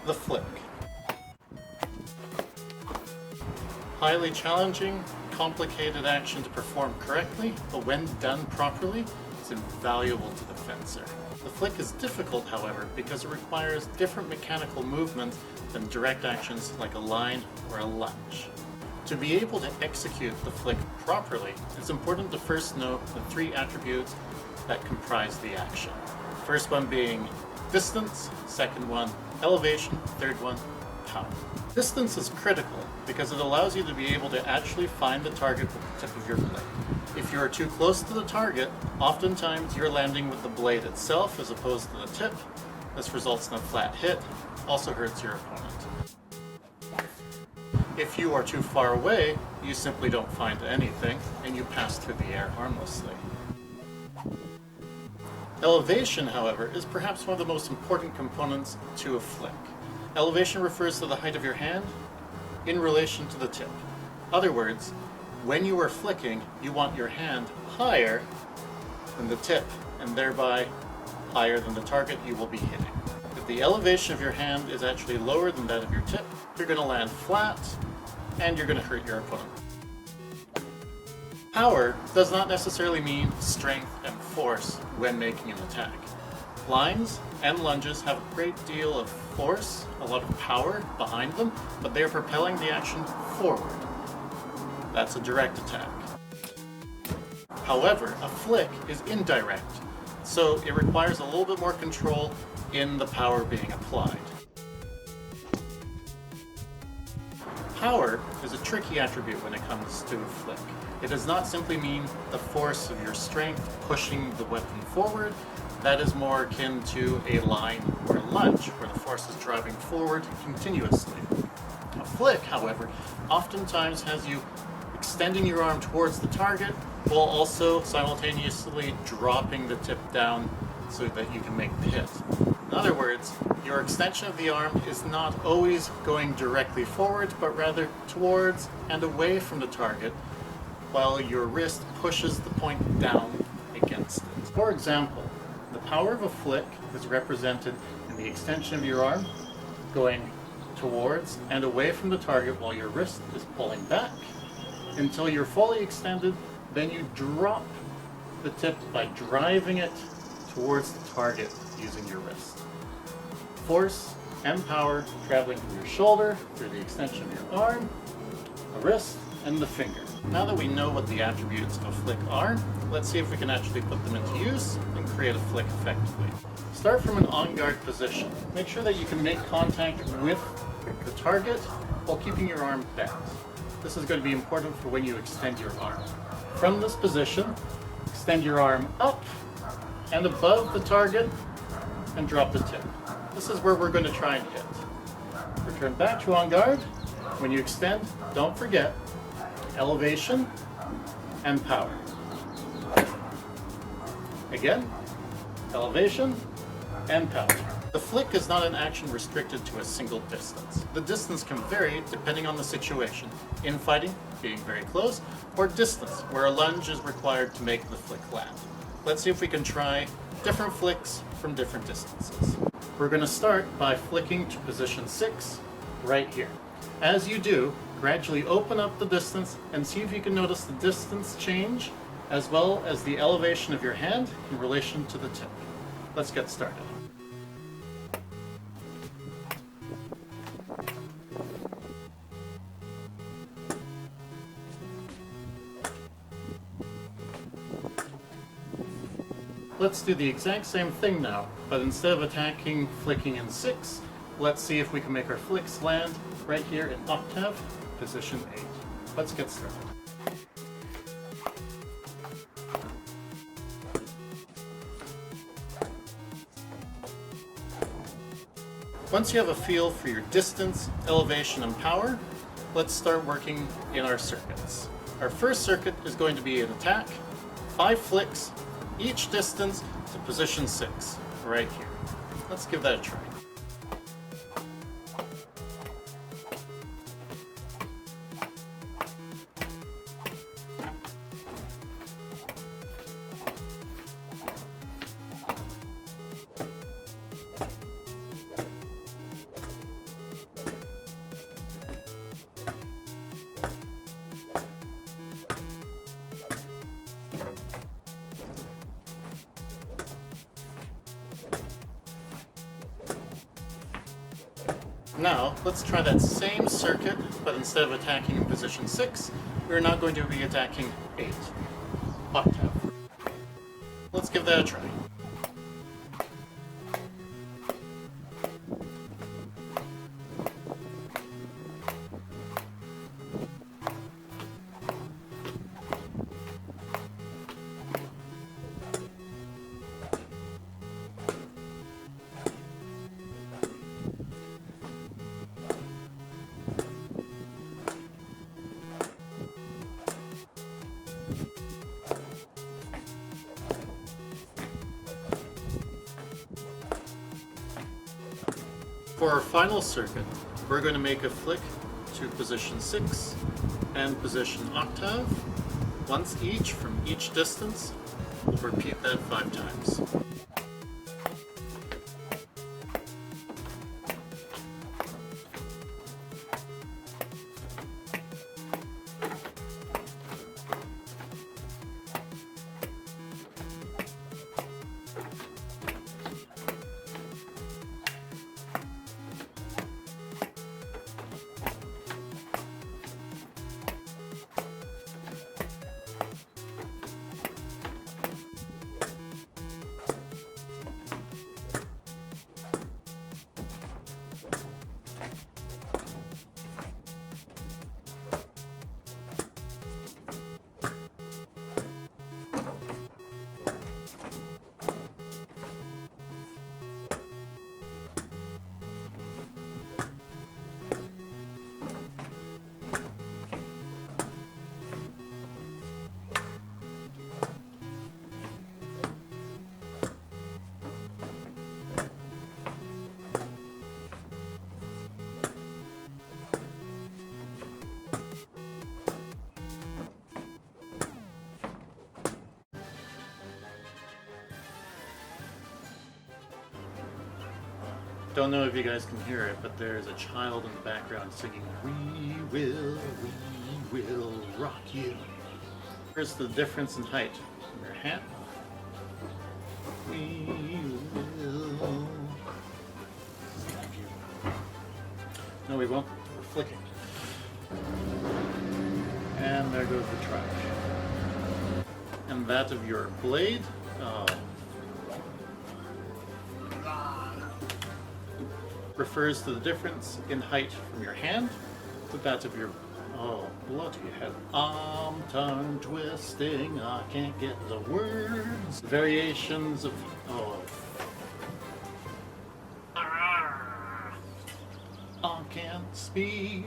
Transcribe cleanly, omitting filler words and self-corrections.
the flick. Highly challenging, complicated action to perform correctly, but when done properly, it's invaluable to the fencer. The flick is difficult, however, because it requires different mechanical movement than direct actions like a line or a lunge. To be able to execute the flick properly, it's important to first know the three attributes that comprise the action. First one being distance, second one elevation, third one power. Distance is critical because it allows you to be able to actually find the target with the tip of your blade. If you are too close to the target, oftentimes you're landing with the blade itself as opposed to the tip. This results in a flat hit, also hurts your opponent. If you are too far away, you simply don't find anything and you pass through the air harmlessly. Elevation, however, is perhaps one of the most important components to a flick. Elevation refers to the height of your hand in relation to the tip. In other words, when you are flicking, you want your hand higher than the tip and thereby higher than the target you will be hitting. If the elevation of your hand is actually lower than that of your tip, you're going to land flat and you're going to hurt your opponent. Power does not necessarily mean strength and force when making an attack. Lines and lunges have a great deal of force, a lot of power behind them, but they are propelling the action forward. That's a direct attack. However, a flick is indirect, so it requires a little bit more control in the power being applied. Power is a tricky attribute when it comes to a flick. It does not simply mean the force of your strength pushing the weapon forward. That is more akin to a line or a lunge, where the force is driving forward continuously. A flick, however, oftentimes has you extending your arm towards the target while also simultaneously dropping the tip down so that you can make the hit. In other words, your extension of the arm is not always going directly forward, but rather towards and away from the target, while your wrist pushes the point down against it. For example, the power of a flick is represented in the extension of your arm going towards and away from the target while your wrist is pulling back until you're fully extended. Then you drop the tip by driving it towards the target using your wrist. Force and power traveling from your shoulder through the extension of your arm, the wrist, and the finger. Now that we know what the attributes of a flick are, let's see if we can actually put them into use and create a flick effectively. Start from an on-guard position. Make sure that you can make contact with the target while keeping your arm bent. This is going to be important for when you extend your arm. From this position, extend your arm up and above the target and drop the tip. This is where we're going to try and hit. Return back to on guard. When you extend, don't forget elevation and power. Again, elevation and power. The flick is not an action restricted to a single distance. The distance can vary depending on the situation. Infighting, being very close, or distance, where a lunge is required to make the flick land. Let's see if we can try different flicks from different distances. We're going to start by flicking to position 6 right here. As you do, gradually open up the distance and see if you can notice the distance change as well as the elevation of your hand in relation to the tip. Let's get started. Let's do the exact same thing now, but instead of attacking flicking in 6, let's see if we can make our flicks land right here in octave, position 8. Let's get started. Once you have a feel for your distance, elevation, and power, let's start working in our circuits. Our first circuit is going to be an attack, 5 flicks, each distance to position 6, right here. Let's give that a try. Now, let's try that same circuit, but instead of attacking in position 6, we're now going to be attacking 8. Octave. Let's give that a try. For our final circuit, we're going to make a flick to position 6 and position octave, once each from each distance. We'll repeat that 5 times. Don't know if you guys can hear it, but there's a child in the background singing, we will rock you. Here's the difference in height from your hat. We will. No, we won't. We're flicking. And there goes the track. And that of your blade. Oh. Refers to the difference in height from your hand to that of your, oh, bloody head. Tongue twisting, I can't get the words. Variations of, oh. I can't speak.